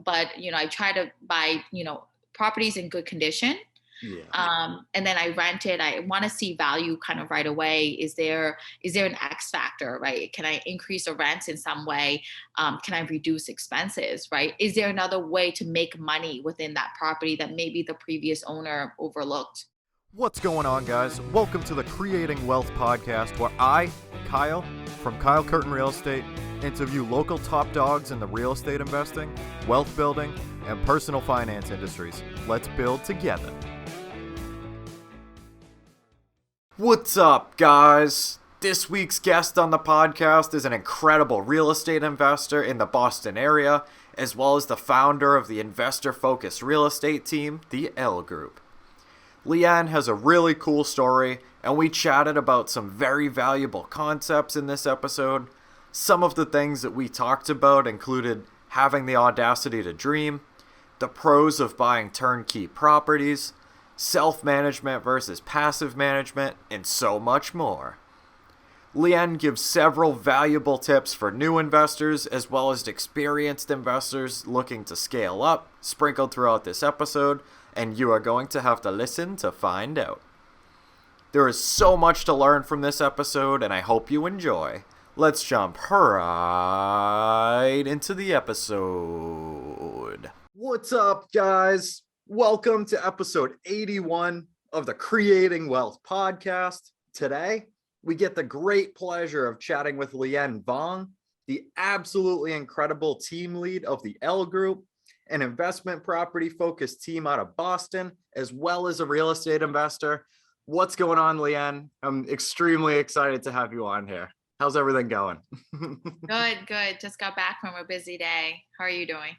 but, I try to buy, properties in good condition. And then I rent it. I want to see value kind of right away. Is there an X factor, right? Can I increase the rents in some way? Can I reduce expenses, right? Is there another way to make money within that property that maybe the previous owner overlooked? What's going on, guys? Welcome to the Creating Wealth Podcast, where I, Kyle, from Kyle Curtin Real Estate, interview local top dogs in the real estate investing, wealth building, and personal finance industries. Let's build together. What's up, guys? This week's guest on the podcast is an incredible real estate investor in the Boston area, as well as the founder of the investor-focused real estate team, the Elle Group. Lien has a really cool story, and we chatted about some very valuable concepts in this episode. Some of the things that we talked about included having the audacity to dream, the pros of buying turnkey properties, self-management versus passive management, and so much more. Lien gives several valuable tips for new investors as well as experienced investors looking to scale up, sprinkled throughout this episode, and you are going to have to listen to find out. There is so much to learn from this episode, and I hope you enjoy. Let's jump right into the episode. What's up, guys? Welcome to episode 81 of the Creating Wealth Podcast. Today, we get the great pleasure of chatting with Lien Vuong, the absolutely incredible team lead of the Elle Group, an investment property focused team out of Boston, as well as a real estate investor. What's going on, Lien? I'm extremely excited to have you on here. How's everything going? Good. Just got back from a busy day. How are you doing?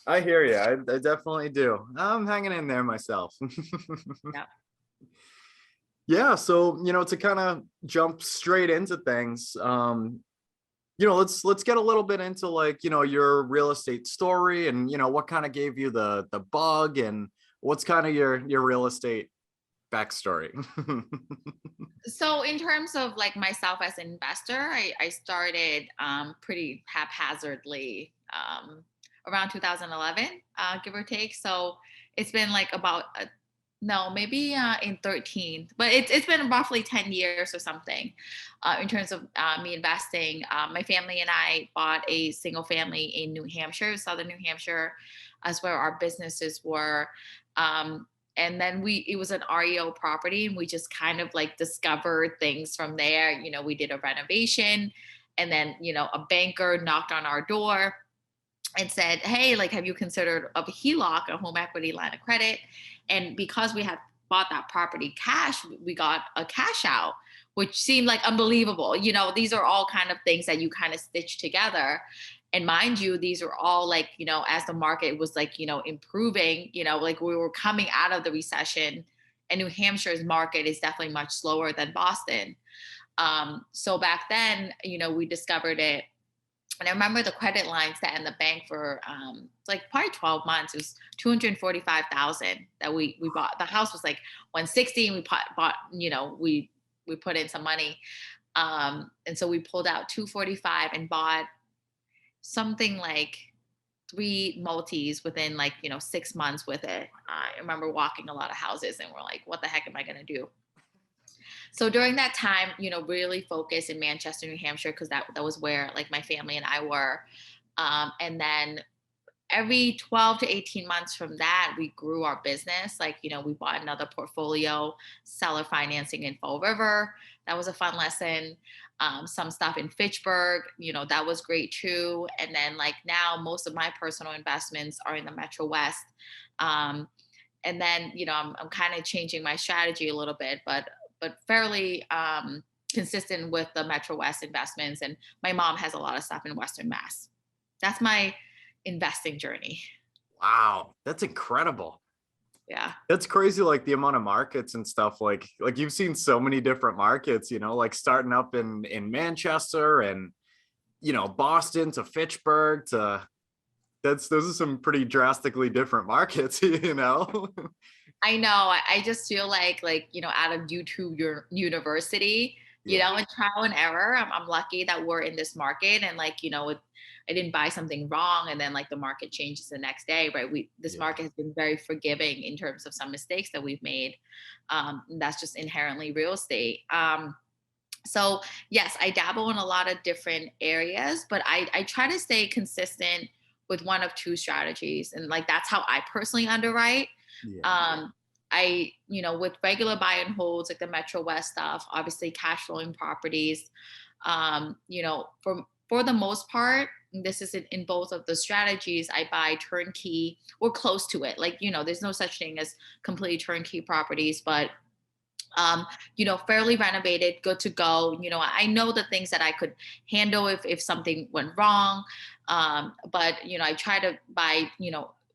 I hear you. I definitely do. I'm hanging in there myself. Yeah. Yeah. So, to kind of jump straight into things, let's get a little bit into your real estate story and, what kind of gave you the bug and what's kind of your real estate backstory. So in terms of myself as an investor, I started pretty haphazardly around 2011, give or take. So it's been maybe in 13, but it's been roughly 10 years or something in terms of me investing. My family and I bought a single family in New Hampshire, southern New Hampshire, as where our businesses were. And then it was an REO property, and we just kind of discovered things from there. We did a renovation, and then, a banker knocked on our door and said, hey, have you considered a HELOC, a home equity line of credit? And because we had bought that property cash, we got a cash out, which seemed unbelievable. These are all kind of things that you kind of stitch together. And mind you, these are all as the market was improving, we were coming out of the recession, and New Hampshire's market is definitely much slower than Boston. So back then, we discovered it. And I remember the credit line set in the bank for probably 12 months. It was $245,000 that we bought. The house was $160,000, and we bought, we put in some money. And so we pulled out $245,000 and bought something like 3 multis within 6 months with it. I remember walking a lot of houses, and we're like, what the heck am I going to do? So during that time, really focused in Manchester, New Hampshire, because that was where my family and I were. And then every 12 to 18 months from that, we grew our business. We bought another portfolio, seller financing in Fall River. That was a fun lesson. Some stuff in Fitchburg, that was great too. And then now most of my personal investments are in the Metro West. And then, I'm kind of changing my strategy a little bit, but fairly consistent with the Metro West investments. And my mom has a lot of stuff in Western Mass. That's my investing journey. Wow, that's incredible. Yeah. That's crazy, the amount of markets and stuff. Like you've seen so many different markets, starting up in Manchester and, Boston to Fitchburg to those are some pretty drastically different markets, I know. I just feel out of YouTube university, and trial and error, I'm lucky that we're in this market. And didn't buy something wrong and then like the market changes the next day, right? This market has been very forgiving in terms of some mistakes that we've made. That's just inherently real estate. So yes, I dabble in a lot of different areas, but I try to stay consistent with one of two strategies. And like, that's how I personally underwrite. With regular buy and holds, like the Metro West stuff, obviously cash flowing properties, for the most part, this is in both of the strategies, I buy turnkey or close to it. Like, there's no such thing as completely turnkey properties, but fairly renovated, good to go. I know the things that I could handle if something went wrong. But I try to buy,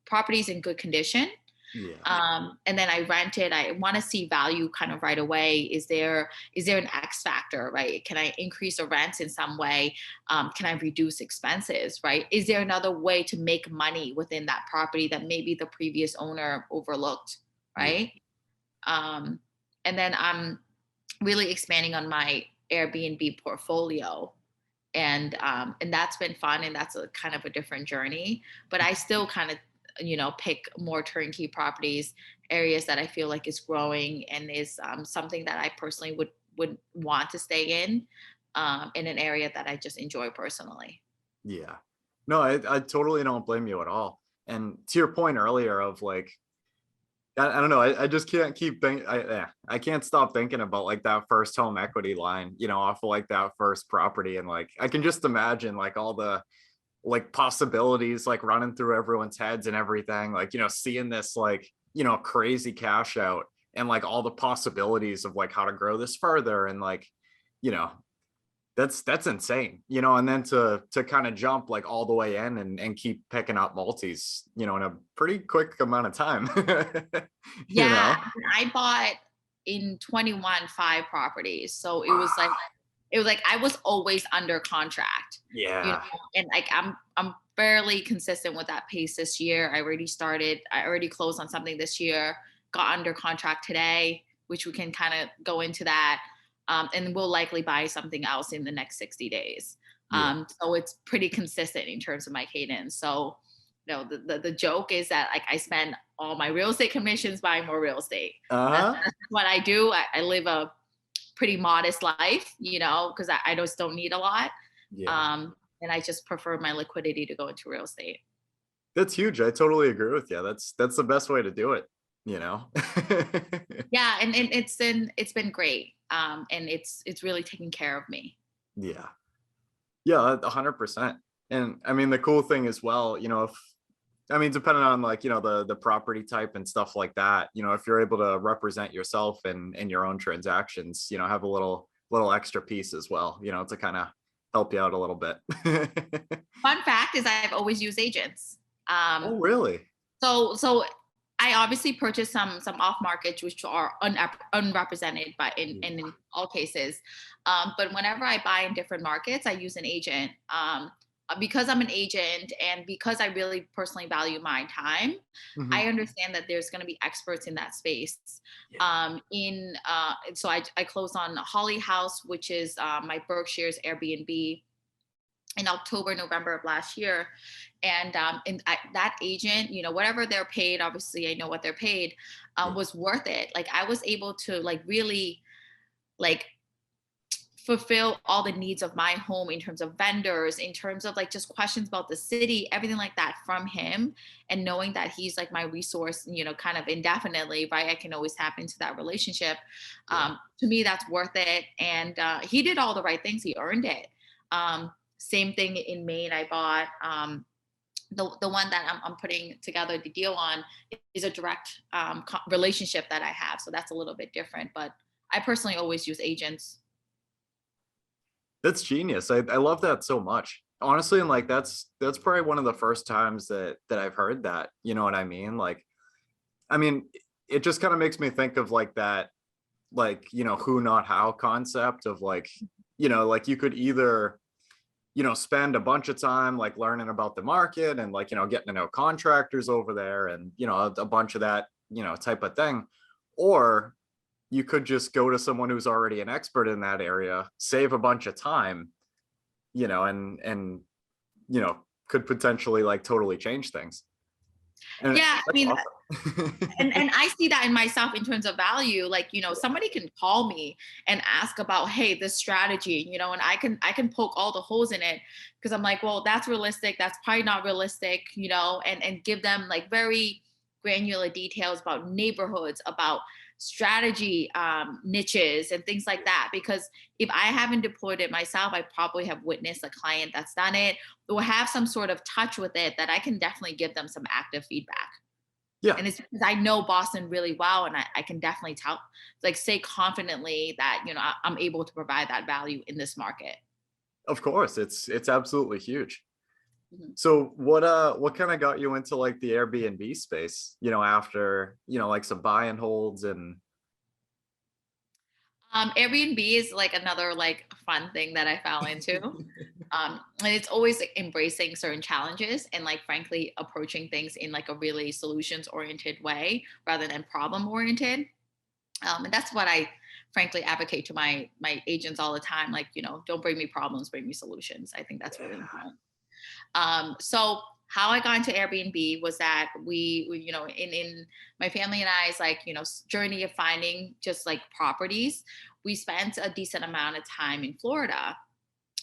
properties in good condition. And then I rent it. I want to see value kind of right away. Is there an X factor, right? Can I increase the rents in some way? Can I reduce expenses, right? Is there another way to make money within that property that maybe the previous owner overlooked, right? And then I'm really expanding on my Airbnb portfolio. And that's been fun. And that's a kind of a different journey, but I still kind of, pick more turnkey properties, areas that I feel like is growing and is something that I personally would want to stay in an area that I just enjoy personally. Yeah. No, I totally don't blame you at all. And to your point earlier of like, I don't know, I just can't keep thinking, I can't stop thinking about like that first home equity line, off of like that first property. And like, I can just imagine like all the like possibilities like running through everyone's heads and everything, like, seeing this like, crazy cash out and like all the possibilities of like how to grow this further. And like, that's insane, and then to kind of jump like all the way in and keep picking up multis, in a pretty quick amount of time. I bought in 21 5 properties. So it was like I was always under contract. And like I'm fairly consistent with that pace this year. I already closed on something this year, got under contract today, which we can kind of go into that. And we'll likely buy something else in the next 60 days. So it's pretty consistent in terms of my cadence. So, the joke is that like I spend all my real estate commissions buying more real estate. That's what I do. I live a pretty modest life, because I just don't need a lot. And I just prefer my liquidity to go into real estate. That's huge. I totally agree with you. That's the best way to do it, Yeah. And it's been great. And it's really taking care of me. Yeah, 100%. And I mean, the cool thing as well, depending on like, the property type and stuff like that, if you're able to represent yourself in your own transactions, have a little extra piece as well, to kind of help you out a little bit. Fun fact is I've always used agents. Oh, really? So I obviously purchased some off markets, which are unrepresented in all cases. But whenever I buy in different markets, I use an agent. Because I'm an agent and because I really personally value my time, I understand that there's going to be experts in that space. So I closed on Holly House, which is my Berkshire's Airbnb, in October, November of last year. And that agent, whatever they're paid, obviously I know what they're paid, was worth it. Like I was able to like really like fulfill all the needs of my home in terms of vendors, in terms of like just questions about the city, everything like that from him. And knowing that he's like my resource, kind of indefinitely, right? I can always tap into that relationship. To me, that's worth it. And he did all the right things. He earned it. Same thing in Maine. I bought the one that I'm putting together the deal on is a direct relationship that I have. So that's a little bit different, but I personally always use agents. That's genius. I love that so much, honestly. And like, that's probably one of the first times that I've heard that, you know what I mean? Like, I mean, it just kind of makes me think of like that, like, who, not how concept of like, like you could either, spend a bunch of time like learning about the market and like, getting to know contractors over there and, a bunch of that, type of thing. Or you could just go to someone who's already an expert in that area, save a bunch of time, and could potentially like totally change things. And Yeah, I mean, awesome. and I see that in myself in terms of value. Like, somebody can call me and ask about, hey, this strategy, and I can poke all the holes in it, because I'm like, well, that's realistic, that's probably not realistic, and give them like very granular details about neighborhoods, about strategy, niches and things like that. Because if I haven't deployed it myself, I probably have witnessed a client that's done it or have some sort of touch with it, that I can definitely give them some active feedback. Yeah, And it's because I know Boston really well, and I can definitely tell, like, say confidently that, I'm able to provide that value in this market. of course. It's absolutely huge. Mhm. So what kind of got you into like the Airbnb space, after, like some buy and holds and Airbnb is like another like fun thing that I fell into. And it's always like embracing certain challenges and like frankly approaching things in like a really solutions oriented way rather than problem oriented. And that's what I frankly advocate to my agents all the time. Like, don't bring me problems, bring me solutions. I think that's really important. So how I got into Airbnb was that we in my family and I's like, journey of finding just like properties, we spent a decent amount of time in Florida.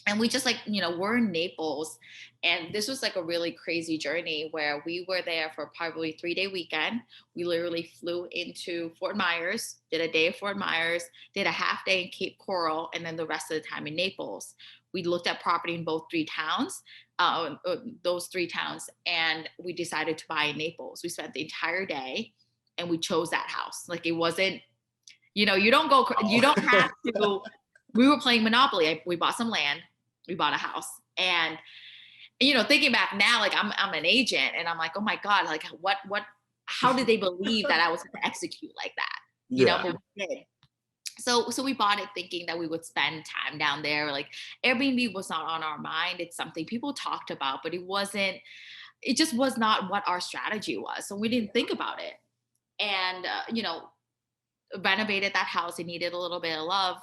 And we just like, we're in Naples. And this was like a really crazy journey where we were there for probably 3-day weekend. We literally flew into Fort Myers, did a day of Fort Myers, did a half day in Cape Coral, and then the rest of the time in Naples. We looked at property in both those three towns, and we decided to buy in Naples. We spent the entire day and we chose that house. Like it wasn't, you don't have to, we were playing Monopoly. We bought some land, we bought a house. And, thinking back now, like I'm an agent and I'm like, oh my God, like how did they believe that I was going to execute like that? yeah. But we did. So we bought it thinking that we would spend time down there. Like Airbnb was not on our mind. It's something people talked about, but it just was not what our strategy was. So we didn't think about it. And, renovated that house. It needed a little bit of love.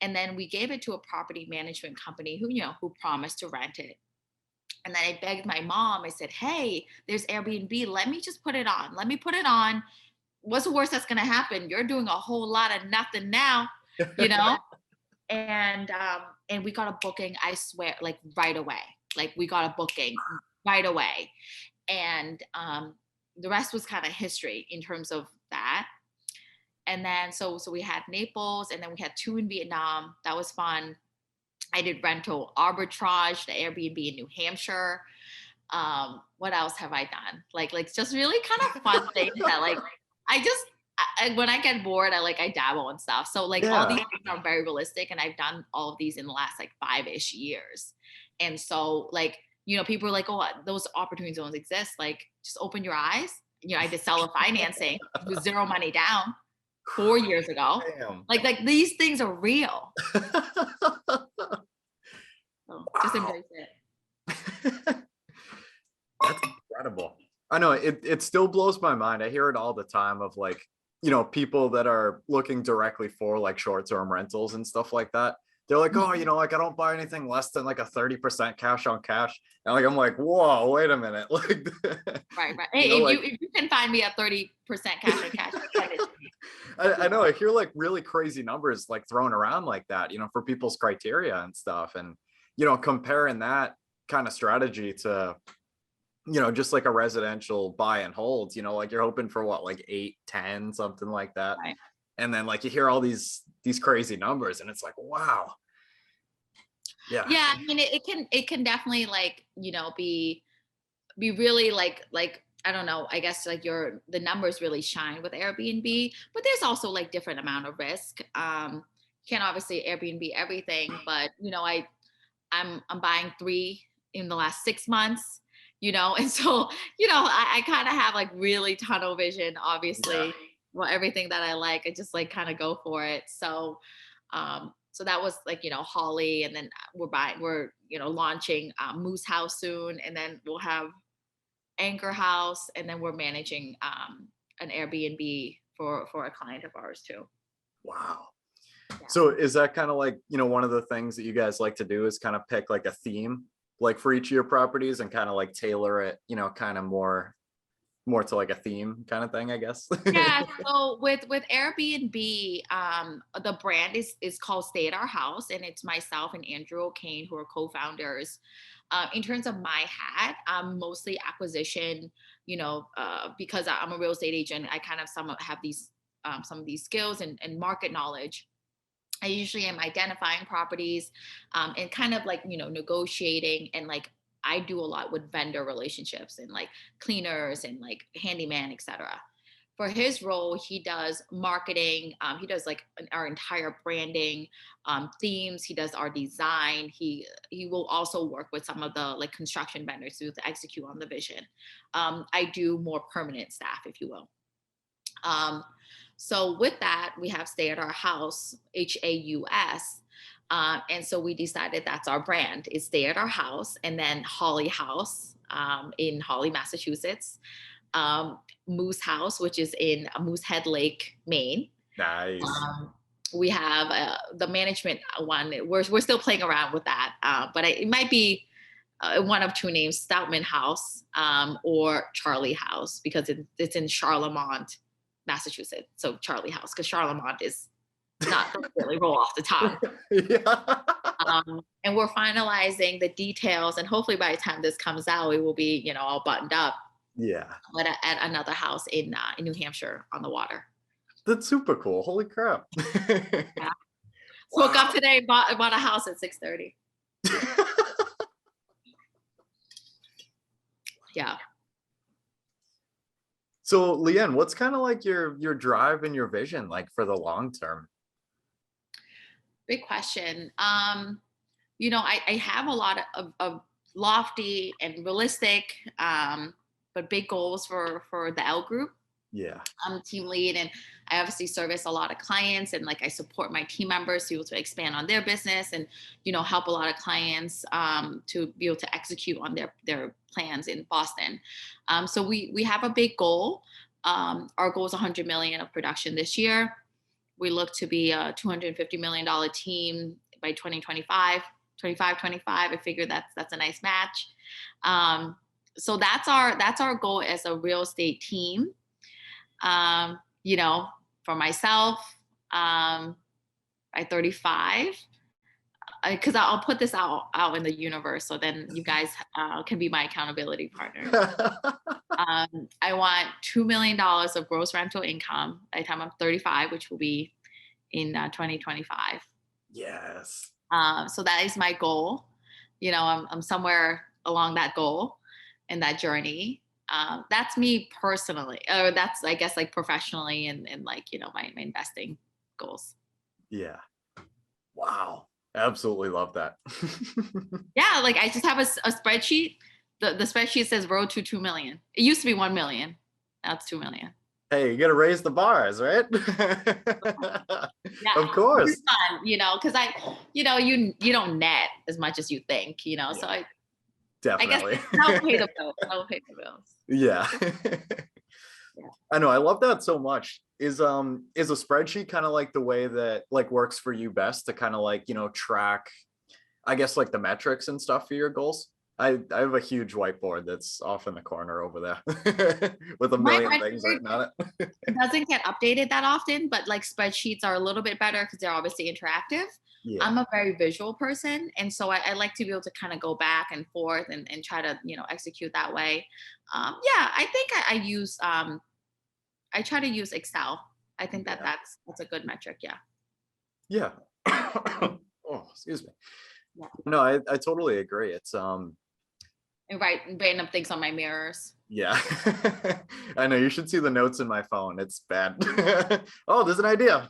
And then we gave it to a property management company who promised to rent it. And then I begged my mom, I said, hey, there's Airbnb. Let me just put it on. Let me put it on. What's the worst that's going to happen? You're doing a whole lot of nothing now, you know? And we got a booking, I swear, like right away. Like we got a booking right away. And the rest was kind of history in terms of that. And then so we had Naples, and then we had 2 in Vietnam. That was fun. I did rental arbitrage, the Airbnb in New Hampshire. What else have I done? Like just really kind of fun things that like when I get bored, I dabble and stuff. So like all these things are very realistic, and I've done all of these in the last like 5-ish years. And so like, people are like, oh, those opportunities don't exist. Like just open your eyes. I did seller financing with 0 money down 4 years ago. Damn. Like these things are real. So just embrace it. That's incredible. I know it still blows my mind. I hear it all the time of like, people that are looking directly for like short-term rentals and stuff like that. They're like, oh, like I don't buy anything less than like a 30% cash on cash. And like I'm like, whoa, wait a minute. Like right. Hey, if you can find me a 30% cash on cash, send it to me. I know I hear like really crazy numbers like thrown around like that, for people's criteria and stuff. And, comparing that kind of strategy to, just like a residential buy and hold, like you're hoping for what, like 8, 10, something like that. Right. And then like you hear all these crazy numbers and it's like, wow. Yeah. Yeah. I mean, it can definitely like, be really like, I don't know, I guess like the numbers really shine with Airbnb, but there's also like different amount of risk. You can't obviously Airbnb everything, but I'm buying 3 in the last 6 months, and so, I kind of have like really tunnel vision, obviously. Yeah. Well, everything that I like, I just like kind of go for it. So that was like, Holly, and then we're launching Moose House soon, and then we'll have Anchor House, and then we're managing an Airbnb for a client of ours too. Wow. Yeah. So is that kind of like, one of the things that you guys like to do is kind of pick like a theme like for each of your properties and kind of like tailor it, you know, kind of more to like a theme kind of thing, I guess. Yeah. So with Airbnb, the brand is called Stay at Our House, and it's myself and Andrew O'Kane who are co-founders. In terms of my hat, I'm mostly acquisition. Because I'm a real estate agent, I kind of have these some of these skills and market knowledge. I usually am identifying properties and kind of like, negotiating, and like I do a lot with vendor relationships and like cleaners and like handyman, etc. For his role, he does marketing. He does like our entire branding, themes. He does our design. He will also work with some of the like construction vendors to execute on the vision. I do more permanent staff, if you will. So with that, we have Stay at Our House, HAUS. And so we decided that's our brand, is Stay at Our House, and then Holly House in Holly, Massachusetts. Moose House, which is in Moosehead Lake, Maine. Nice. We have the management one. We're still playing around with that, but it might be one of two names: Stoutman House or Charlie House, because it's in Charlemont, Massachusetts. So Charlie House, because Charlemont is not really roll off the tongue. Yeah. And we're finalizing the details, and hopefully by the time this comes out, it will be all buttoned up. Yeah. But at another house in New Hampshire on the water. That's super cool. Holy crap. Yeah. Woke up today, bought a house at 6:30. Yeah. So Lien, what's kind of like your drive and your vision like for the long term? Big question. I have a lot of lofty and realistic, but big goals for the Elle Group. Yeah. I'm a team lead, and I obviously service a lot of clients, and like I support my team members to be able to expand on their business and help a lot of clients to be able to execute on their plans in Boston. So we have a big goal. Our goal is 100 million of production this year. We look to be a $250 million team by 2025. 25. I figure that's a nice match. So that's our goal as a real estate team. For myself, by 35, because I'll put this out in the universe, so then you guys can be my accountability partner. I want $2 million of gross rental income by the time I'm 35, which will be in 2025. Yes. So that is my goal. I'm somewhere along that goal and that journey. That's me personally, or that's, I guess, like professionally and like, my investing goals. Yeah. Wow. Absolutely love that. Yeah. Like I just have a spreadsheet. The spreadsheet says road to 2 million. It used to be 1 million. Now it's 2 million. Hey, you got to raise the bars, right? Yeah, of course. It's fun, because you don't net as much as you think, Yeah. so Definitely. I guess I'll pay the bills. Yeah. Yeah. I know. I love that so much. Is a spreadsheet kind of like the way that like works for you best to kind of like, track, I guess, like the metrics and stuff for your goals? I have a huge whiteboard that's off in the corner over there with a million things written on it. It doesn't get updated that often, but like spreadsheets are a little bit better because they're obviously interactive. Yeah. I'm a very visual person, and so I like to be able to kind of go back and forth and try to execute that way. I think I use I try to use Excel. I think that's a good metric. Yeah. Oh, excuse me. Yeah. No, I totally agree. It's and write random things on my mirrors. Yeah. I know, you should see the notes in my phone. It's bad. Oh, there's an idea.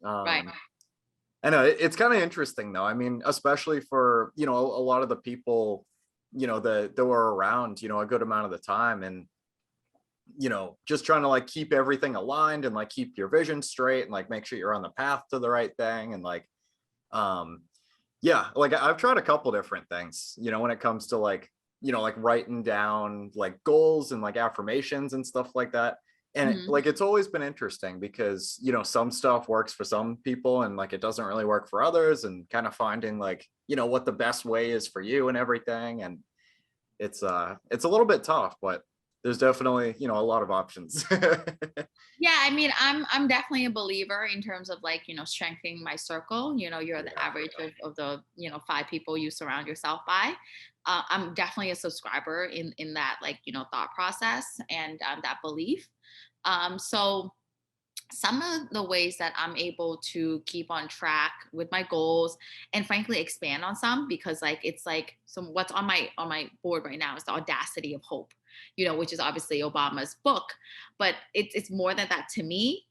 Right. I know it's kind of interesting though. I mean, especially for, a lot of the people, that were around, a good amount of the time, and, just trying to like keep everything aligned and like keep your vision straight and like make sure you're on the path to the right thing. And like, like I've tried a couple different things, when it comes to like, like writing down like goals and like affirmations and stuff like that. And like, it's always been interesting because, you know, some stuff works for some people and like it doesn't really work for others, and kind of finding like, you know, what the best way is for you and everything. And it's a little bit tough, but there's definitely, you know, a lot of options. Yeah, I mean, I'm definitely a believer in terms of like, strengthening my circle. You're the average of the, 5 people you surround yourself by. I'm definitely a subscriber in that, like, thought process and that belief. So some of the ways that I'm able to keep on track with my goals, and frankly expand on some, because like it's like some what's on my board right now is the Audacity of Hope, which is obviously Obama's book, but it's more than that to me.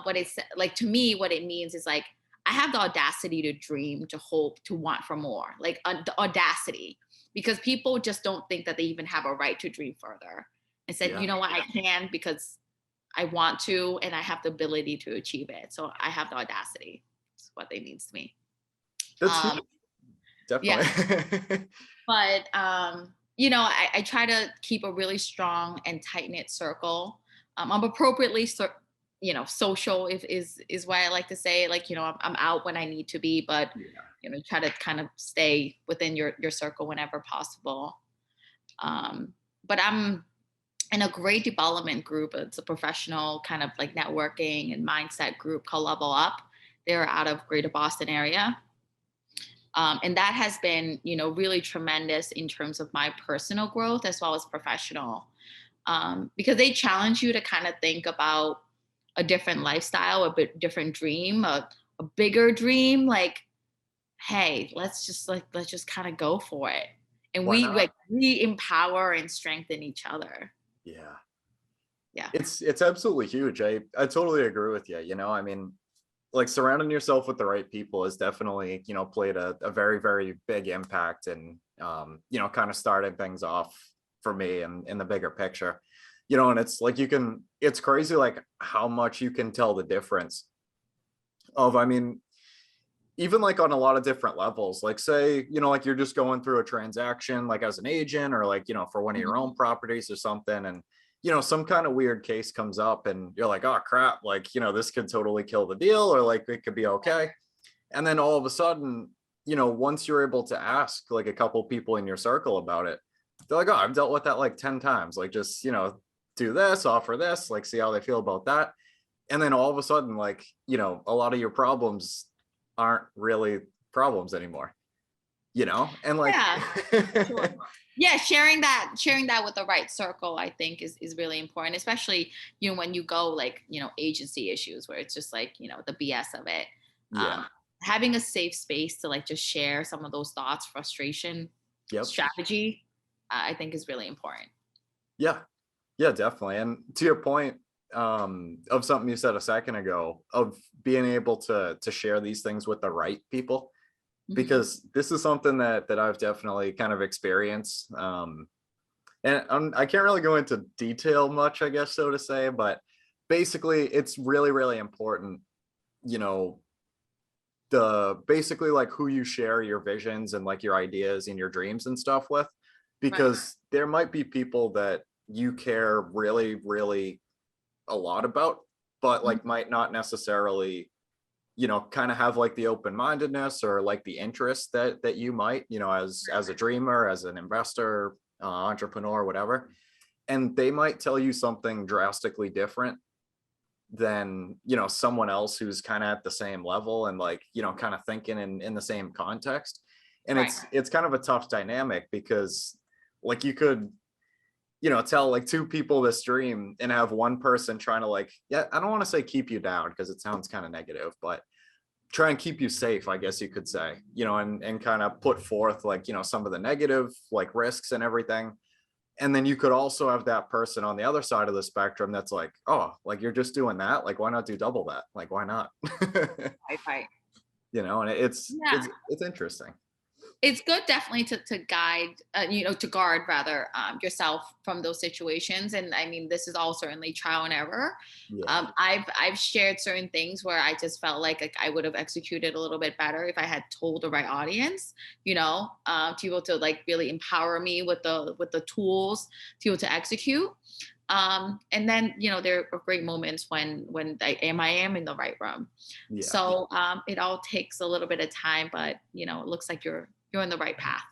What it's like to me, what it means is like I have the audacity to dream, to hope, to want for more, like the audacity, because people just don't think that they even have a right to dream further, and said, you know what, I can, because I want to, and I have the ability to achieve it. So I have the audacity. That's what it means to me. That's huge. Definitely. Yeah. But, I try to keep a really strong and tight knit circle. I'm appropriately, social is why I like to say, like, I'm out when I need to be, but, try to kind of stay within your circle whenever possible. But I'm in a great development group. It's a professional kind of like networking and mindset group called Level Up. They're out of Greater Boston area. And that has been, really tremendous in terms of my personal growth as well as professional, because they challenge you to kind of think about a different lifestyle, a bit different dream, a bigger dream. Like, hey, let's just kind of go for it. And we empower and strengthen each other. Yeah. It's absolutely huge. I totally agree with you. I mean, like, surrounding yourself with the right people has definitely, played a very, very big impact, and, kind of started things off for me and in the bigger picture, and it's like, it's crazy, like how much you can tell the difference of, I mean, even like on a lot of different levels, like say, like you're just going through a transaction, like as an agent, or like, for one of your own properties or something. And, some kind of weird case comes up and you're like, oh crap, like, this could totally kill the deal, or like it could be okay. And then all of a sudden, once you're able to ask like a couple people in your circle about it, they're like, oh, I've dealt with that like 10 times. Like, just, do this, offer this, like, see how they feel about that. And then all of a sudden, like, a lot of your problems aren't really problems anymore, and like, Sure. Yeah, sharing that with the right circle, I think is really important, especially, when you go like, agency issues where it's just like, the BS of it. Having a safe space to like just share some of those thoughts, frustration, strategy, I think is really important. Yeah, definitely. And to your point, of something you said a second ago, of being able to share these things with the right people, because this is something that I've definitely kind of experienced. And I can't really go into detail much, I guess, so to say, but basically it's really, really important, basically like who you share your visions and like your ideas and your dreams and stuff with, because there might be people that you care really, really a lot about, but like might not necessarily, kind of have like the open-mindedness or like the interest that you might, as a dreamer, as an investor, entrepreneur, whatever. And they might tell you something drastically different than, someone else who's kind of at the same level and like, kind of thinking in the same context. And it's kind of a tough dynamic, because like you could, tell like 2 people this dream and have one person trying to like, I don't want to say keep you down, because it sounds kind of negative, but try and keep you safe, I guess you could say, and kind of put forth like, some of the negative like risks and everything. And then you could also have that person on the other side of the spectrum that's like, oh, like you're just doing that, like why not do double that? Like, why not? Right. And it's interesting. It's good definitely to guide, to guard rather, yourself from those situations. And I mean, this is all certainly trial and error. I've shared certain things where I just felt like I would have executed a little bit better if I had told the right audience, to be able to like really empower me with the tools to be able to execute. And then, there are great moments when I am in the right room. Yeah. So it all takes a little bit of time, but it looks like you're in the right path.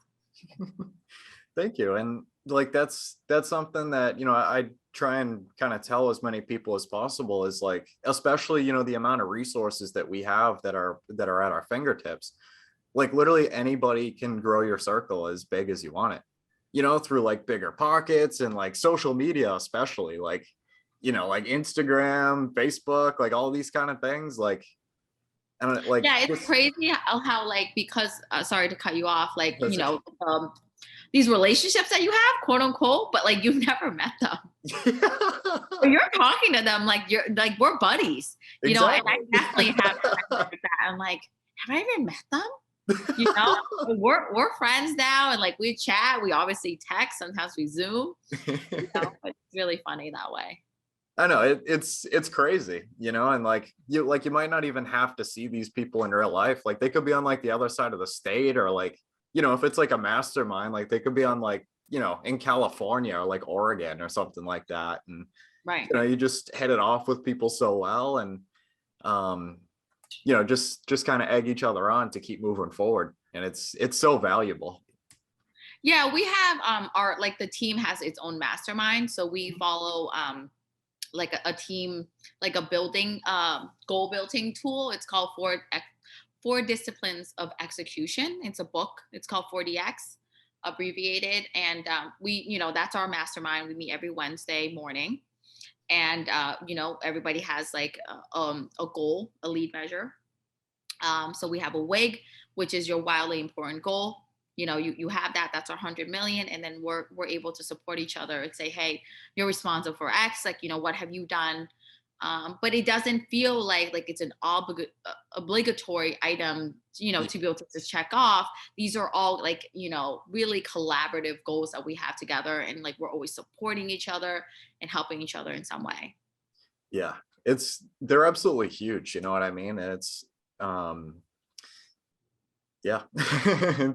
Thank you. And like that's something that I try and kind of tell as many people as possible, is like, especially the amount of resources that we have that are at our fingertips. Like literally anybody can grow your circle as big as you want it, through like Biggerpockets and like social media, especially like like Instagram, Facebook, like all these kind of things. Like, and like, Yeah, it's crazy how like, because sorry to cut you off, like these relationships that you have, quote unquote, but like you've never met them. Or you're talking to them like we're buddies, exactly. And I definitely have like that. I'm like, have I even met them? We're friends now, and like we chat, we obviously text, sometimes we Zoom. But it's really funny that way. I know it's crazy, and like you might not even have to see these people in real life. Like they could be on like the other side of the state, or like, if it's like a mastermind, like they could be on like, in California or like Oregon or something like that. And right, you just hit it off with people so well, and just kind of egg each other on to keep moving forward. And it's so valuable. Yeah, we have our, like, the team has its own mastermind, so we follow like a team, like a building goal building tool. It's called Four Disciplines of Execution. It's a book. It's called 4DX, abbreviated. And we, that's our mastermind. We meet every Wednesday morning, and everybody has like a goal, a lead measure. So we have a WIG, which is your wildly important goal. You have that's 100 million, and then we're able to support each other and say, hey, you're responsible for X, like, what have you done? But it doesn't feel like it's an obligatory item, to be able to check off. These are all like, really collaborative goals that we have together, and like we're always supporting each other and helping each other in some way. Yeah, they're absolutely huge. You know what I mean? And it's yeah,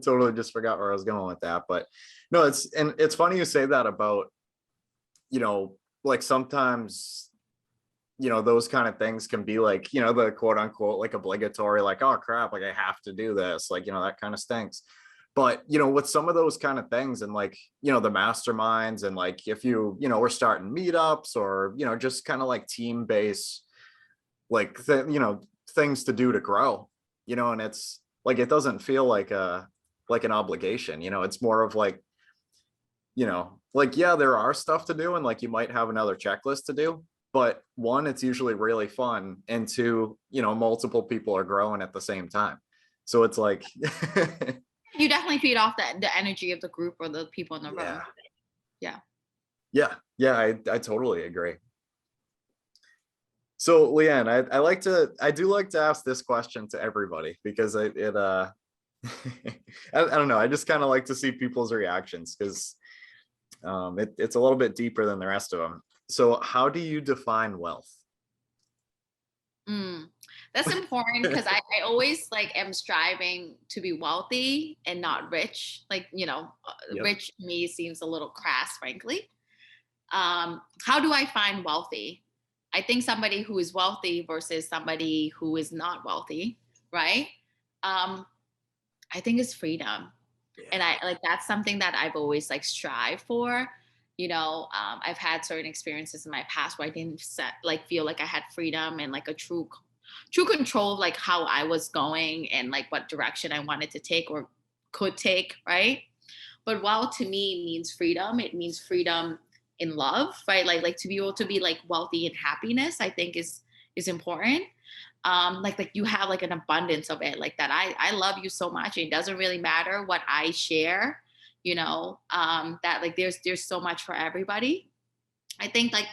totally just forgot where I was going with that. But no, it's funny you say that about, like sometimes, those kind of things can be like, the quote unquote, like obligatory, like, oh crap, like I have to do this, like, that kind of stinks. But, with some of those kind of things, and like, the masterminds, and like, if we're starting meetups, or, just kind of like team base, like, things to do to grow, and it's like, it doesn't feel like an obligation, it's more of like, like, yeah, there are stuff to do, and like, you might have another checklist to do, but one, it's usually really fun, and two, multiple people are growing at the same time. So it's like, you definitely feed off the energy of the group or the people in the room. Yeah, I totally agree. So Lien, I do like to ask this question to everybody, because I don't know, I just kind of like to see people's reactions, because it's a little bit deeper than the rest of them. So how do you define wealth? That's important, because I always like am striving to be wealthy and not rich. Like, yep. Rich to me seems a little crass, frankly. How do I find wealthy? I think somebody who is wealthy versus somebody who is not wealthy, right? I think it's freedom. Yeah. And I like, that's something that I've always like strive for. I've had certain experiences in my past where I didn't feel like I had freedom and like a true control of like how I was going and like what direction I wanted to take or could take, right? But wealth to me means freedom. It means freedom in love, right? Like to be able to be like wealthy in happiness, I think is important. Like you have like an abundance of it, like that. I love you so much. It doesn't really matter what I share, that like there's so much for everybody. I think like,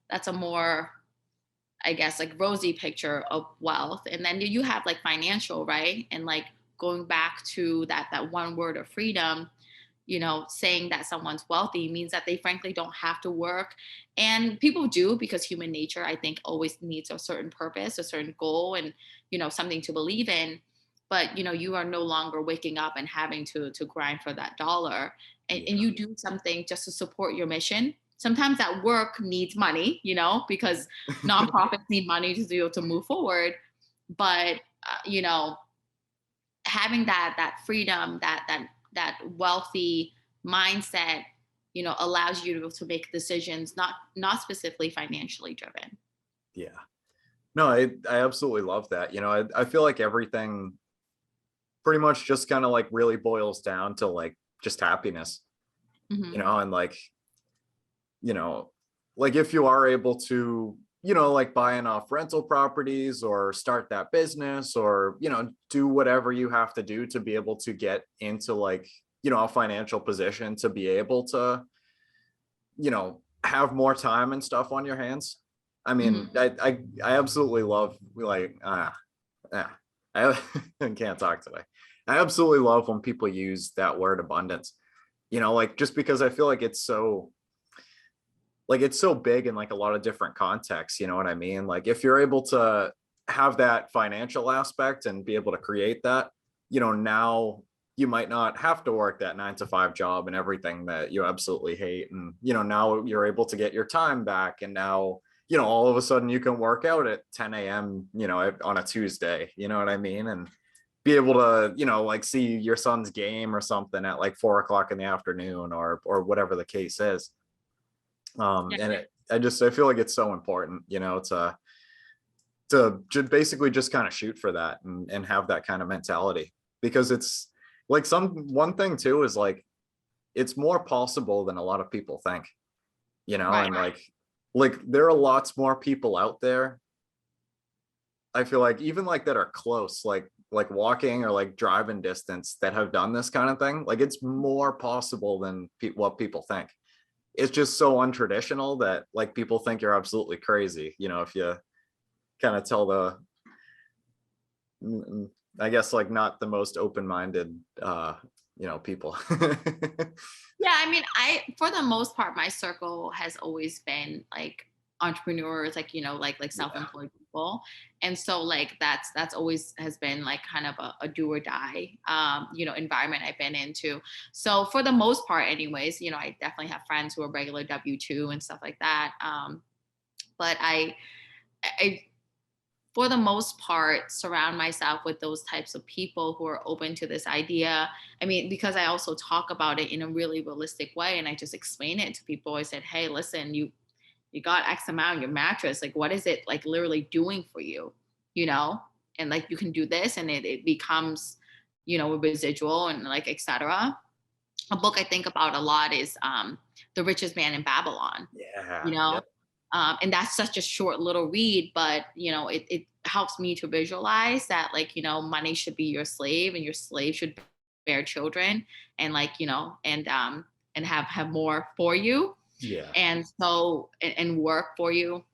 that's a more, I guess, like rosy picture of wealth. And then you have like financial, right? And like going back to that one word of freedom, saying that someone's wealthy means that they frankly don't have to work. And people do, because human nature, I think, always needs a certain purpose, a certain goal, and, something to believe in. But, you are no longer waking up and having to grind for that dollar. And you do something just to support your mission, sometimes that work needs money, because nonprofits need money to be able to move forward. But, having that freedom, that wealthy mindset, allows you to make decisions, not specifically financially driven. Yeah. No, I absolutely love that. I feel like everything pretty much just kind of like really boils down to like just happiness, Mm-hmm. and like, like if you are able to, like buy enough rental properties or start that business or, do whatever you have to do to be able to get into like, a financial position to be able to, have more time and stuff on your hands. I mean, Mm-hmm. I absolutely love like, yeah, I can't talk today. I absolutely love when people use that word abundance, like just because I feel like it's so big in like a lot of different contexts, you know what I mean? Like if you're able to have that financial aspect and be able to create that, now you might not have to work that 9 to 5 job and everything that you absolutely hate. And, now you're able to get your time back. And now, all of a sudden you can work out at 10 a.m., on a Tuesday, you know what I mean? And be able to, like see your son's game or something at like 4 o'clock in the afternoon or whatever the case is. Yeah. And I feel like it's so important, to basically just kind of shoot for that and have that kind of mentality, because it's like one thing too is like, it's more possible than a lot of people think, Right. and like there are lots more people out there. I feel like even like that are close, like walking or like driving distance that have done this kind of thing. Like it's more possible than what people think. It's just so untraditional that like people think you're absolutely crazy, if you kind of tell I guess like not the most open-minded people. Yeah, I mean, for the most part, my circle has always been like entrepreneurs, like like self-employed people, and so like that's always has been like kind of a do or die, environment I've been into. So for the most part, anyways, I definitely have friends who are regular W-2 and stuff like that. But I for the most part, surround myself with those types of people who are open to this idea. I mean, because I also talk about it in a really realistic way, and I just explain it to people. I said, "Hey, listen, you got X amount on your mattress. Like, what is it like literally doing for you? You know, and like you can do this, and it becomes, a residual and like etc." A book I think about a lot is The Richest Man in Babylon. Yeah. You know, Yep. and that's such a short little read, but it helps me to visualize that like money should be your slave, and your slave should bear children, and like and have more for you, Yeah. and so and work for you.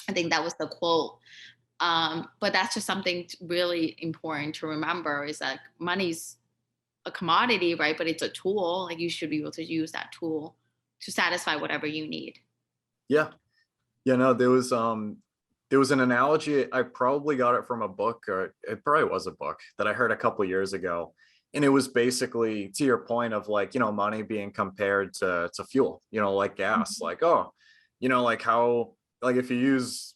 I think that was the quote. But that's just something really important to remember, is that money's a commodity, right? But it's a tool. Like you should be able to use that tool to satisfy whatever you need. Yeah. No, there was an analogy. I probably got it from a book, or it probably was a book that I heard a couple years ago. And it was basically to your point of like, money being compared to fuel, like gas, Mhm. like, oh, like how, like if you use,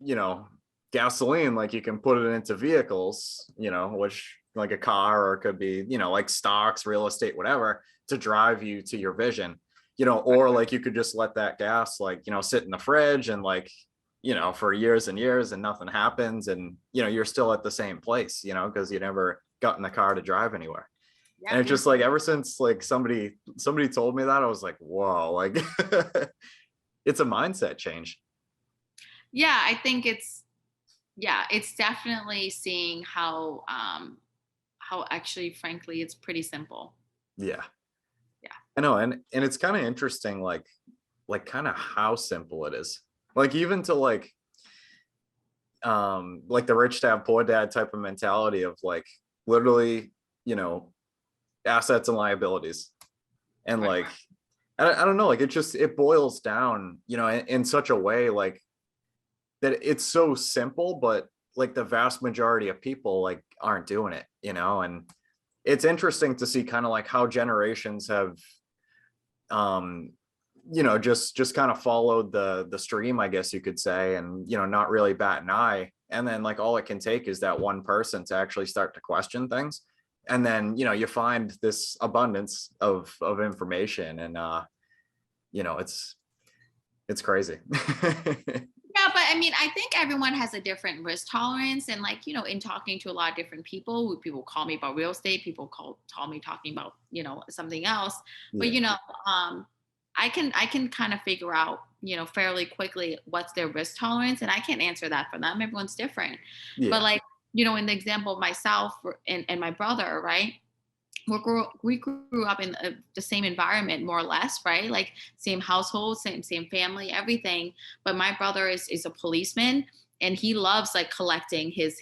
you know, gasoline, like you can put it into vehicles, which like a car, or it could be, like stocks, real estate, whatever, to drive you to your vision, or like you could just let that gas, like, sit in the fridge and like, for years and years and nothing happens. And, you're still at the same place, because you never got in the car to drive anywhere. And Yep. it's just like, ever since like somebody told me that, I was like, whoa, like it's a mindset change. Yeah, I think it's definitely seeing how actually frankly it's pretty simple. Yeah. Yeah. I know, and it's kind of interesting, like kind of how simple it is. Like even to like the rich dad poor dad type of mentality of like literally, you know, assets and liabilities. And Right. like I don't know, like it boils down, in such a way like that it's so simple, but like the vast majority of people like aren't doing it, and it's interesting to see kind of like how generations have um just kind of followed the stream, I guess you could say, and, not really bat an eye. And then like all it can take is that one person to actually start to question things. And then, you find this abundance of information, and, it's crazy. Yeah, but I mean, I think everyone has a different risk tolerance. And like, in talking to a lot of different people call me about real estate, people call me talking about, something else. But, Yeah. I can kind of figure out, fairly quickly what's their risk tolerance. And I can't answer that for them. Everyone's different. But Yeah. like, in the example of myself and my brother, right? We grew up in the same environment, more or less, right? Like same household, same family, everything. But my brother is a policeman, and he loves like collecting his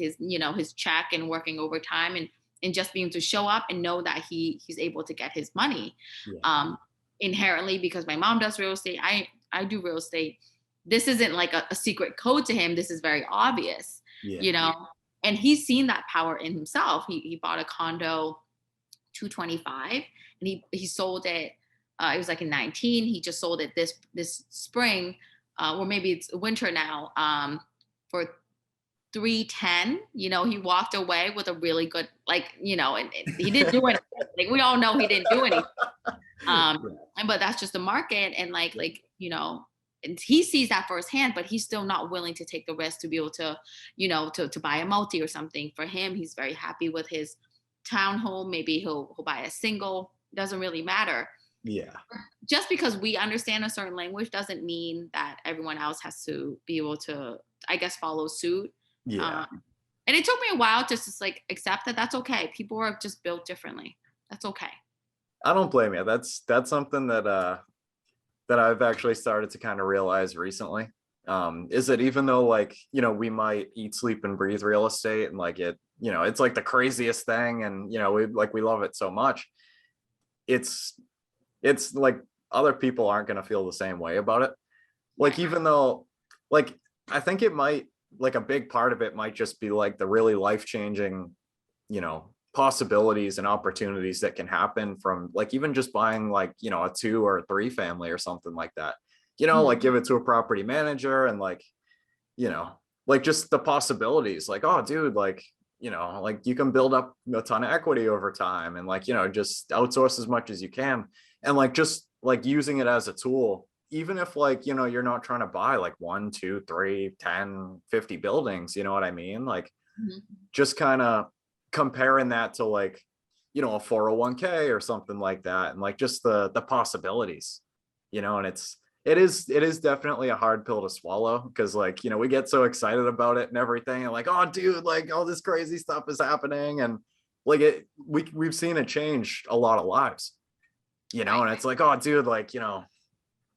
check and working overtime, and just being able to show up and know that he's able to get his money. Yeah. Inherently, because my mom does real estate, I do real estate. This isn't like a secret code to him. This is very obvious, Yeah. and he's seen that power in himself. He bought a condo 225, and he sold it. It was like in 19. He just sold it this spring, or maybe it's winter now, for 310. He walked away with a really good, like, and he didn't do anything. Like, we all know he didn't do anything. But that's just the market, and and he sees that firsthand, but he's still not willing to take the risk to be able to, to buy a multi or something. For him, he's very happy with his townhome. Maybe he'll buy a single. Doesn't really matter. Yeah. Just because we understand a certain language doesn't mean that everyone else has to be able to, I guess, follow suit. Yeah. And it took me a while to just like accept that that's okay. People are just built differently. That's okay. I don't blame you. That's something that I've actually started to kind of realize recently. Is that even though like, we might eat, sleep, and breathe real estate, and like it's like the craziest thing, and we love it so much. It's like other people aren't going to feel the same way about it. Like, even though, like, I think it might, like, a big part of it might just be like the really life-changing, possibilities and opportunities that can happen from like even just buying like, a 2 or 3 family or something like that, like give it to a property manager, and like, like just the possibilities, like, oh dude, like, like you can build up a ton of equity over time, and like, just outsource as much as you can, and like just like using it as a tool, even if like, you're not trying to buy like 1, 2, 3, 10, 50 buildings, you know what I mean? Like just kind of comparing that to like, a 401k or something like that, and like just the possibilities, and it is definitely a hard pill to swallow, because like, we get so excited about it and everything, and like, oh dude, like all this crazy stuff is happening, and like we've seen it change a lot of lives, and it's like, oh dude, like,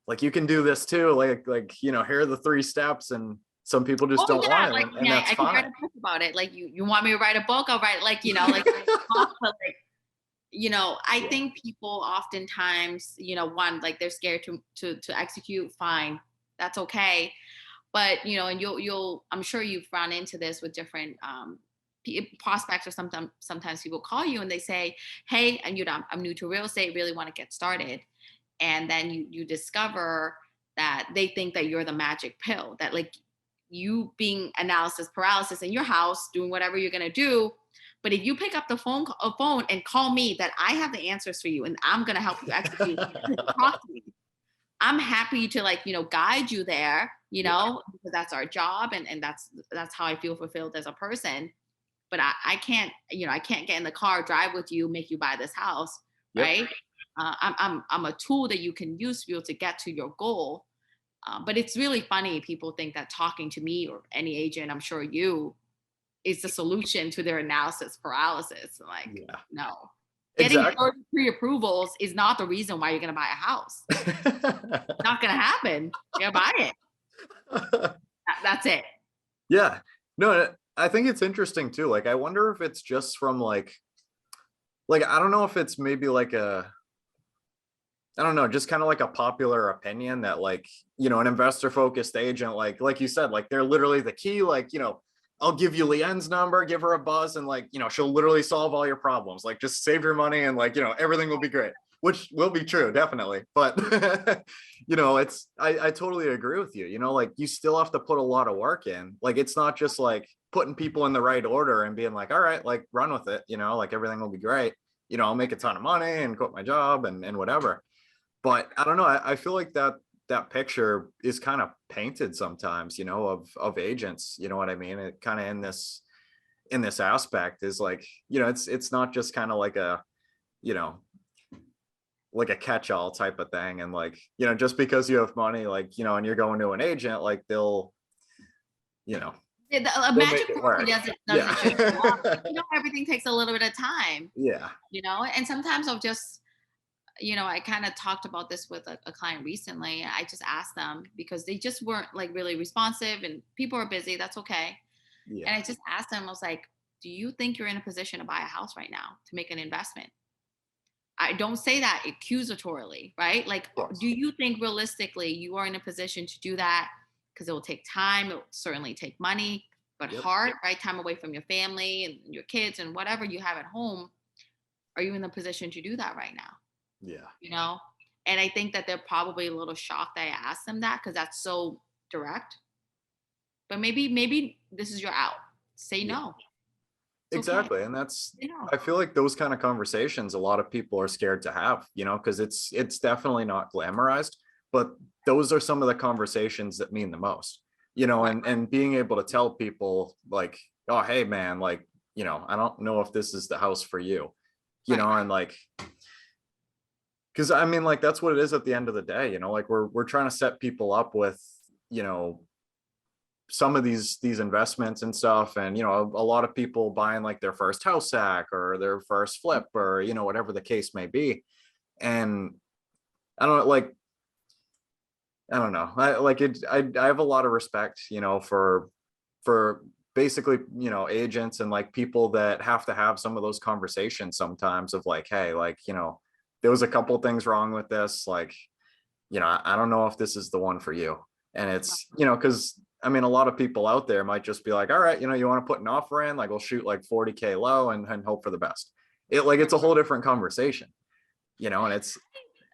like you can do this too, like here are the 3 steps, and some people just don't want it, like, and that's I fine. can write a book about it. Like you want me to write a book? I'll write, like, like, but like, I think people oftentimes, one, like they're scared to execute. Fine, that's okay. But and you'll I'm sure you've run into this with different prospects, or sometimes people call you and they say, hey, and I'm new to real estate, really want to get started, and then you discover that they think that you're the magic pill, that like you being analysis paralysis in your house, doing whatever you're going to do. But if you pick up the phone and call me, that I have the answers for you, and I'm going to help you execute, talk to me. I'm happy to, like, guide you there, because that's our job. And that's how I feel fulfilled as a person. But I can't, I can't get in the car, drive with you, make you buy this house. Yep. Right. I'm a tool that you can use to be able to get to your goal. But it's really funny. People think that talking to me or any agent, I'm sure you, is the solution to their analysis paralysis. Like, no. Getting pre-approvals is not the reason why you're going to buy a house. Not going to happen. You're going to buy it. That's it. Yeah. No, I think it's interesting too. Like, I wonder if it's just from like, I don't know if it's maybe like I don't know, just kind of like a popular opinion that like, an investor focused agent, like you said, like they're literally the key, like, I'll give you Lien's number, give her a buzz, and like, she'll literally solve all your problems. Like, just save your money, and like, everything will be great. which will be true, definitely. But, you know, I totally agree with you. You know, like you still have to put a lot of work in. Like, it's not just like putting people in the right order and being like, all right, like run with it, you know, like everything will be great. You know, I'll make a ton of money and quit my job and whatever. But I don't know. I feel like that picture is kind of painted sometimes, you know, of agents, you know what I mean? It kind of in this aspect is like, you know, it's not just kind of like a, you know, like a catch-all type of thing. And like, you know, just because you have money, like, you know, and you're going to an agent, like they'll, you know, A they'll make magic it portal work. doesn't just show up. Yeah. You know, everything takes a little bit of time, Yeah. you know, and sometimes I'll just, you know, I kind of talked about this with a client recently. I just asked them because they just weren't like really responsive and people are busy. That's okay. And Yeah. I just asked them, I was like, do you think you're in a position to buy a house right now to make an investment? I don't say that accusatorily, right? Like, Of course. do you think realistically you are in a position to do that? Because it will take time, it will certainly take money, but Yep. heart, right? Time away from your family and your kids and whatever you have at home. Are you in the position to do that right now? Yeah. You know? And I think that they're probably a little shocked that I asked them that because that's so direct. But maybe this is your out. Say Yeah. no. It's okay. Exactly. And that's, Say no. I feel like those kind of conversations a lot of people are scared to have, you know, because it's definitely not glamorized, but those are some of the conversations that mean the most, you know, Right. and being able to tell people like, oh, hey man, like, you know, I don't know if this is the house for you, you Right. know, and like, because I mean, like, that's what it is at the end of the day, you know, like we're trying to set people up with, you know, some of these investments and stuff, and you know, a lot of people buying like their first house hack or their first flip or you know, whatever the case may be. And I don't like, I don't know, I like it. I have a lot of respect, you know, for basically, you know, agents and like people that have to have some of those conversations sometimes of like, hey, like, you know, there was a couple things wrong with this, like, you know, I don't know if this is the one for you. And it's, you know, because I mean, a lot of people out there might just be like, all right, you know, you want to put an offer in, like we'll shoot like 40K low and hope for the best. It like it's a whole different conversation, you know, and it's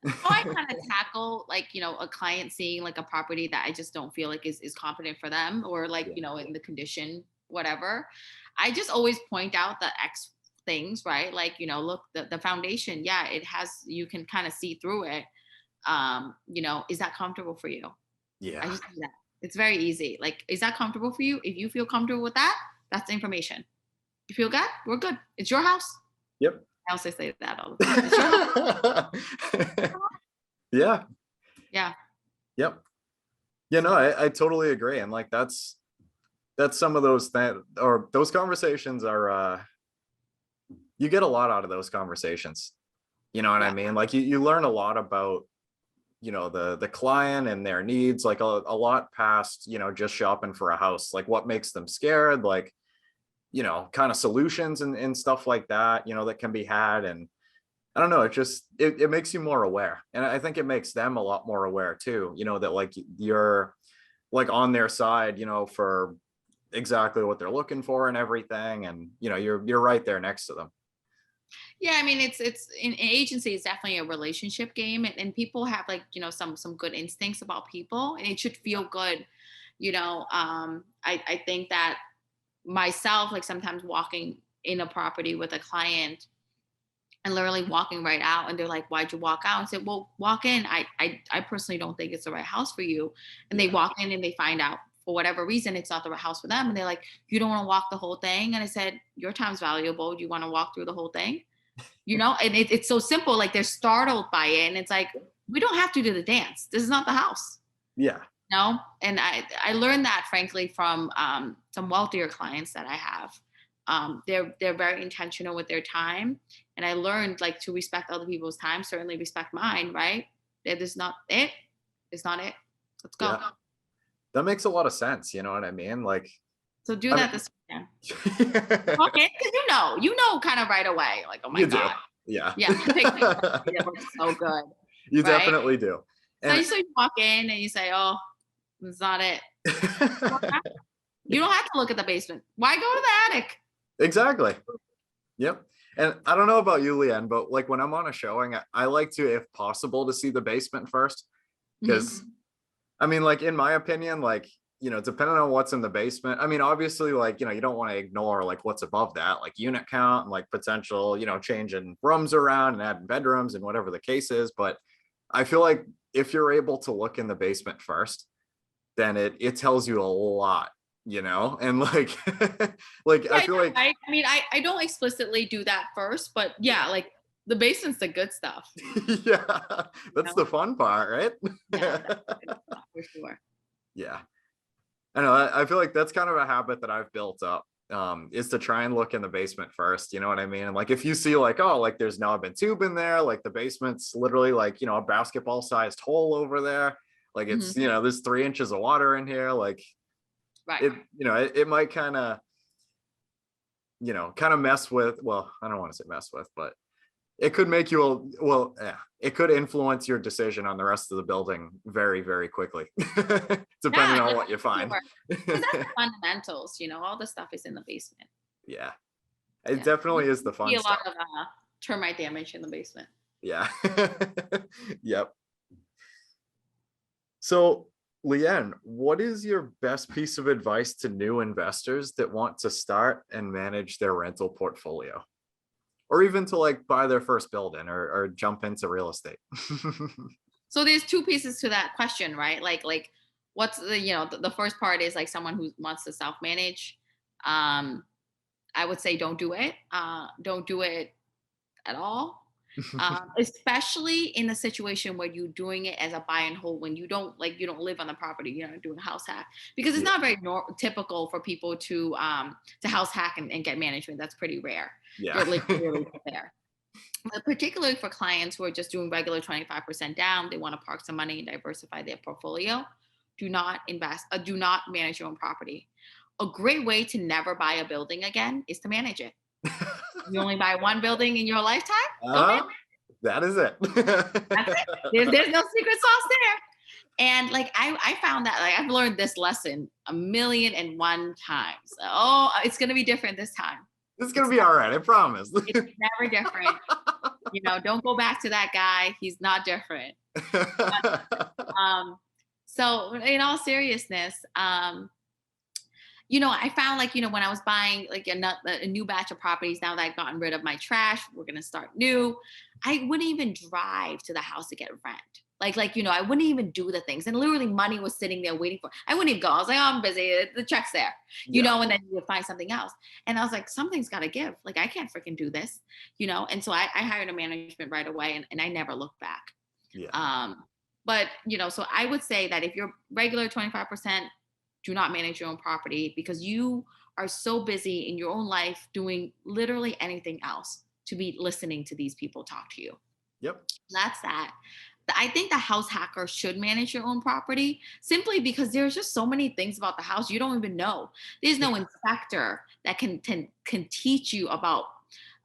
How I kind of tackle like, you know, a client seeing like a property that I just don't feel like is confident for them or like, yeah, you know, in the condition, whatever. I just always point out the X things, right? Like, you know, look, the foundation, yeah, it has, you can kind of see through it. You know, is that comfortable for you? I yeah, just do that. It's very easy. Like, is that comfortable for you? If you feel comfortable with that, that's the information. You feel good? We're good. It's your house. yep. I also say that all the time. It's your house. Yeah, Yeah. yep. Yeah, no, So I totally agree. And like that's some of those that or those conversations are you get a lot out of those conversations. You know what I yeah. mean? Like you learn a lot about, you know, the client and their needs, like a lot past, you know, just shopping for a house, like what makes them scared, like, you know, kind of solutions and stuff like that, you know, that can be had. And I don't know, it just it makes you more aware. And I think it makes them a lot more aware too, you know, that like you're like on their side, you know, for exactly what they're looking for and everything. And you know, you're right there next to them. Yeah, I mean, it's in agency. It's definitely a relationship game, and people have like, you know, some good instincts about people, and it should feel good. You know, I think that myself, like sometimes walking in a property with a client and literally walking right out, and they're like, "Why'd you walk out?" And say, "Well, walk in. I personally don't think it's the right house for you." And they Yeah. walk in and they find out for whatever reason it's not the right house for them, and they're like, "You don't want to walk the whole thing?" And I said, "Your time's valuable. Do you want to walk through the whole thing?" You know, and it's so simple. Like they're startled by it, and it's like we don't have to do the dance. This is not the house, Yeah. no. And I learned that frankly from some wealthier clients that I have. They're very intentional with their time, and I learned like to respect other people's time. Certainly respect mine. Right? That is not it. It's not it. Let's go. Yeah. That makes a lot of sense. You know what I mean? Like, So do I that mean, this weekend. Okay, because you know, kind of right away. Like, oh my you do. god, Yeah. yeah, you picked a property that looks so good, You right? definitely do. So And you walk in and you say, "Oh, it's not it." You don't have to look at the basement. Why go to the attic? exactly. Yep. And I don't know about you, Lien, but like when I'm on a showing, I like to, if possible, to see the basement first. Because I mean, like in my opinion, like, depending on what's in the basement, I mean, obviously, like, you don't want to ignore like what's above that, like unit count and like potential, changing rooms around and adding bedrooms and whatever the case is. But I feel like if you're able to look in the basement first, then it tells you a lot, and like, like, I feel like, I mean, I don't explicitly do that first, but yeah, like the basement's the good stuff. yeah, that's the fun part, right? Yeah, that's the good stuff for sure. Yeah. I know. I feel like that's kind of a habit that I've built up, is to try and look in the basement first. You know what I mean? And like, if you see like, oh, like there's knob and tube in there, like the basement's literally like, a basketball sized hole over there. Like it's, there's 3 inches of water in here. Like Right. it might kind of mess with, well, I don't want to say mess with, but it could make you it could influence your decision on the rest of the building very, very quickly, depending on what you find. Because that's the fundamentals, all the stuff is in the basement. Yeah, it definitely is the fun see a stuff. lot of termite damage in the basement. Yeah. Yep. So, Lien, what is your best piece of advice to new investors that want to start and manage their rental portfolio? Or even to like buy their first building or jump into real estate? So there's 2 pieces to that question, right? Like what's the first part is like someone who wants to self-manage. I would say don't do it. Don't do it at all. Especially in a situation where you're doing it as a buy and hold, when you don't live on the property, you're not doing a house hack, because it's not very typical for people to house hack and get management. That's pretty rare. Yeah. You're like really there. But particularly for clients who are just doing regular 25% down, they want to park some money and diversify their portfolio. Do not invest. Do not manage your own property. A great way to never buy a building again is to manage it. You only buy one building in your lifetime? That is it. That's it. There's no secret sauce there. And like I found that, like, I've learned this lesson 1,000,001 times. Oh, it's gonna be different this time. It's gonna be all right, I promise. It's never different. Don't go back to that guy. He's not different. So in all seriousness, I found like, when I was buying like a new batch of properties, now that I've gotten rid of my trash, we're going to start new. I wouldn't even drive to the house to get rent. I wouldn't even do the things. And literally money was sitting there waiting for, I wouldn't even go. I was like, oh, I'm busy. The check's there, and then you would find something else. And I was like, something's got to give. Like, I can't freaking do this, And so I hired a management right away, and I never looked back. Yeah. But, so I would say that if you're regular 25%, do not manage your own property, because you are so busy in your own life doing literally anything else to be listening to these people talk to you. Yep. That's that. I think the house hacker should manage your own property, simply because there's just so many things about the house you don't even know. There's no inspector that can teach you about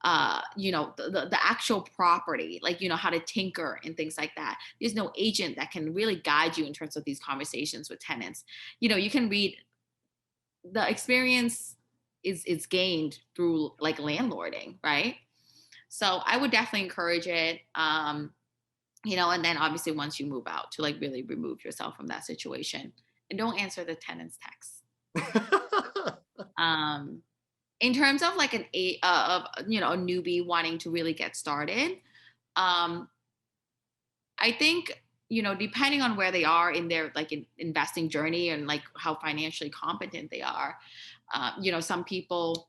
the actual property, like, how to tinker and things like that. There's no agent that can really guide you in terms of these conversations with tenants. You can read. The experience is gained through like landlording, right? So I would definitely encourage it. And then obviously once you move out, to like really remove yourself from that situation, and don't answer the tenant's texts. In terms of like a newbie wanting to really get started, I think, depending on where they are in their like investing journey and like how financially competent they are, some people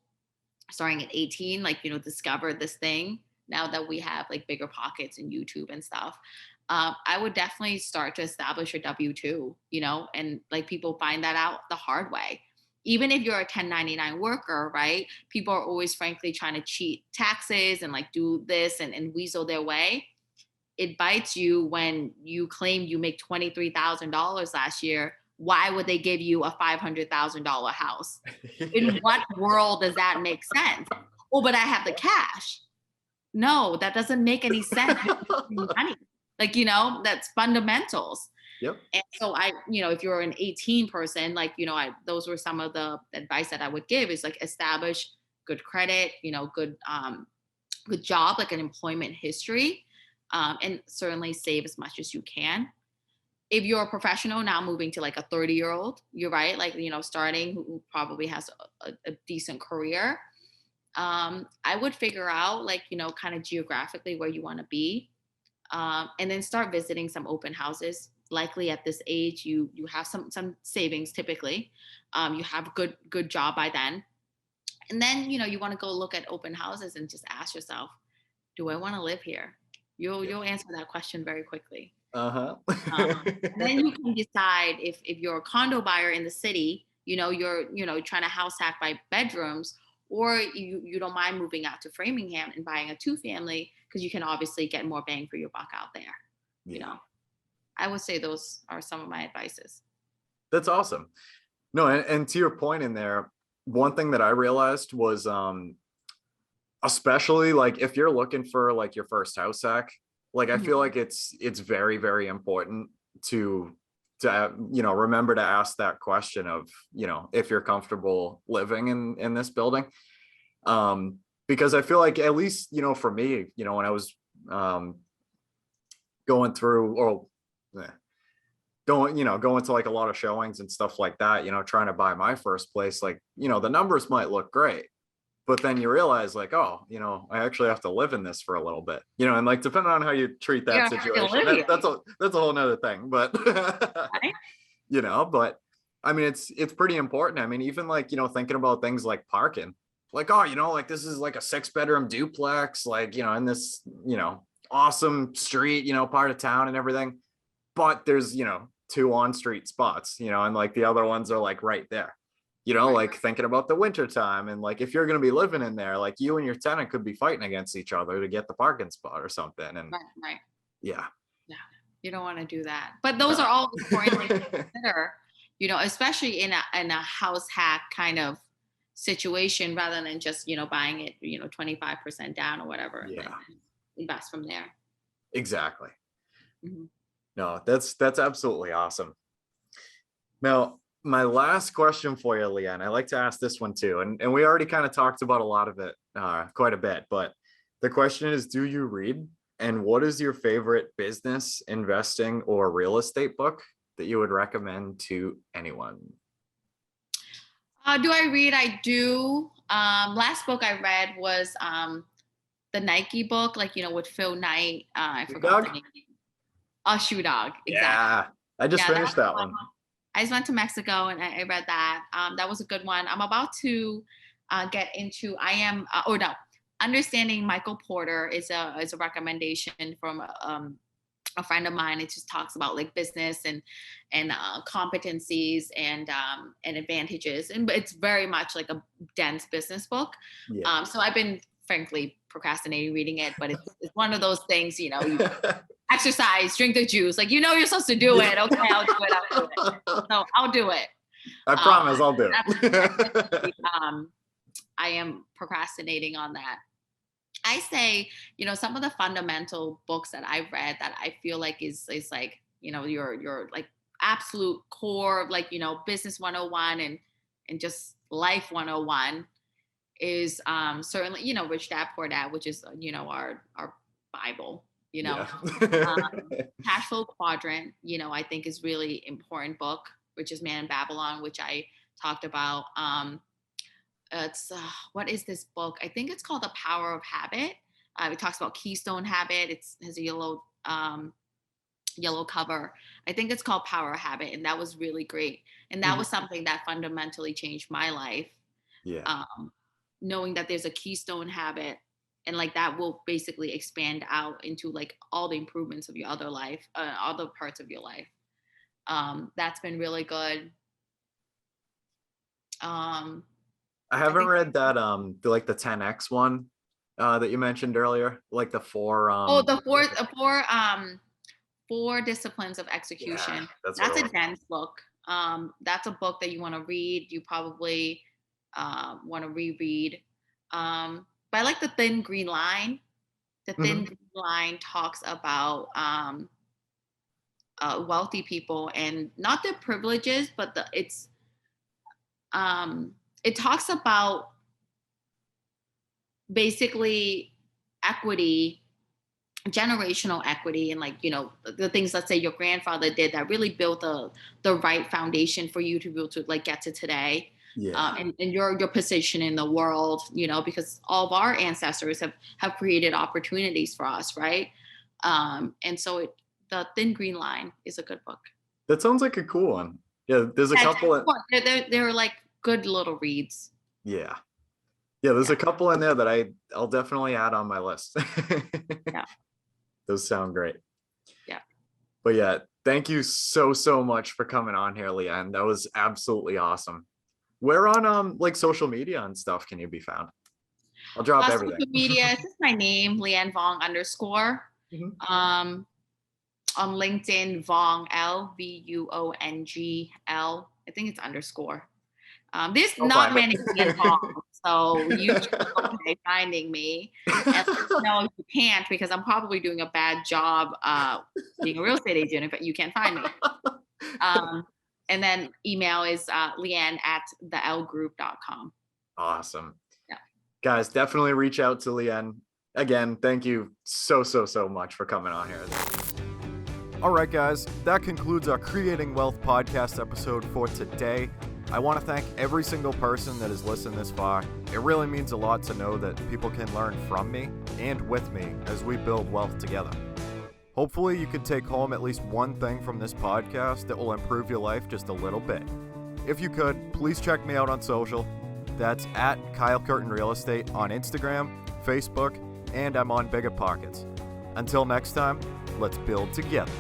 starting at 18, like, discover this thing now that we have like Biggerpockets and YouTube and stuff. I would definitely start to establish a W-2, and like people find that out the hard way. Even if you're a 1099 worker, right? People are always frankly trying to cheat taxes and like do this and weasel their way. It bites you when you claim you make $23,000 last year. Why would they give you a $500,000 house? In what world does that make sense? Oh, but I have the cash. No, that doesn't make any sense. Money. Like, that's fundamentals. Yep. And so if you're an 18 person, like, those were some of the advice that I would give, is like establish good credit, good good job, like an employment history, and certainly save as much as you can. If you're a professional now moving to like a 30-year-old, you're right, like, starting, who probably has a decent career, I would figure out, like, kind of geographically where you want to be, and then start visiting some open houses. Likely at this age, you have some savings typically. You have a good job by then, and then you want to go look at open houses and just ask yourself, do I want to live here? You'll answer that question very quickly. And then you can decide if you're a condo buyer in the city, you're trying to house hack by bedrooms, or you don't mind moving out to Framingham and buying a 2-family, because you can obviously get more bang for your buck out there. I would say those are some of my advices. That's awesome. No, and to your point in there, one thing that I realized was, especially like if you're looking for like your first house hack, like I feel like it's very, very important to remember to ask that question of, if you're comfortable living in this building. Because I feel like, at least, for me, when I was going through, or going to like a lot of showings and stuff like that, trying to buy my first place, like, the numbers might look great, but then you realize, like, oh, I actually have to live in this for a little bit, and like, depending on how you treat that situation, that's a whole nother thing, but Right? But I mean, it's pretty important. I mean, even like, thinking about things like parking, like, oh, like, this is like a 6-bedroom duplex, like, in this, awesome street, part of town and everything, but there's, 2 on-street spots, and like the other ones are like right there, like thinking about the winter time, and like, if you're going to be living in there, like, you and your tenant could be fighting against each other to get the parking spot or something. And right. Yeah, you don't want to do that, but those are all important to consider, especially in a house hack kind of situation, rather than just buying it 25% down or whatever. Yeah, and invest from there. Exactly. No, that's absolutely awesome. Now, my last question for you, Lien, I like to ask this one too, and we already kind of talked about a lot of it, quite a bit, but the question is, do you read? And what is your favorite business, investing, or real estate book that you would recommend to anyone? Do I read? I do. Last book I read was the Nike book, like, with Phil Knight. I forgot the name. Shoe Dog. Exactly. Yeah, I just finished that one. I just went to Mexico and I read that. That was a good one. I'm about to get into. Understanding Michael Porter is a recommendation from a friend of mine. It just talks about like business and competencies and advantages, and it's very much like a dense business book. So I've been frankly procrastinating reading it, but it's one of those things, you exercise, drink the juice, like, you're supposed to do it. Okay, I'll do it. So I'll do it. I promise I'll do it. I am procrastinating on that. I say, some of the fundamental books that I've read that I feel like is like, your like absolute core of like, business 101 and just life 101 is certainly, Rich Dad Poor Dad, which is, our Bible, Cash Flow Quadrant, I think is really important book, Richest Man in Babylon, which I talked about. It's what is this book? I think it's called The Power of Habit. It talks about Keystone Habit. It has a yellow cover. I think it's called Power of Habit, and that was really great. And that was something that fundamentally changed my life. Knowing that there's a keystone habit, and like that will basically expand out into like all the improvements of your other life, other parts of your life. That's been really good. I haven't read that like the 10x one that you mentioned earlier, like the 4 4 disciplines of execution. That's a dense book. That's a book that you want to read. You probably want to reread. But I like The Thin Green Line. The Thin Green Line talks about wealthy people and not their privileges, but it talks about basically equity, generational equity, and like, you know, the things, let's say your grandfather did that really built the right foundation for you to be able to like get to today. Yeah. And your position in the world, you know, because all of our ancestors have created opportunities for us, right? And so the Thin Green Line is a good book. That sounds like a cool one. Yeah, there's a couple. They're like good little reads. Yeah, there's a couple in there that I'll definitely add on my list. Yeah, those sound great. Yeah, but yeah, thank you so much for coming on here, Lien. That was absolutely awesome. Where on like social media and stuff can you be found? I'll drop everything. Social media, it's just my name, Lien Vuong _. On LinkedIn, Vuong, LVUONGL. I think it's _. There's not many Lien Vuong, so you should be finding me. And no, you can't, because I'm probably doing a bad job being a real estate agent if you can't find me. And then email is lien@theellegroup.com. Awesome. Yeah. Guys, definitely reach out to Lien. Again, thank you so much for coming on here. All right, guys, that concludes our Creating Wealth podcast episode for today. I want to thank every single person that has listened this far. It really means a lot to know that people can learn from me and with me as we build wealth together. Hopefully you could take home at least one thing from this podcast that will improve your life just a little bit. If you could, please check me out on social. That's at Kyle Curtin Real Estate on Instagram, Facebook, and I'm on Biggerpockets. Until next time, let's build together.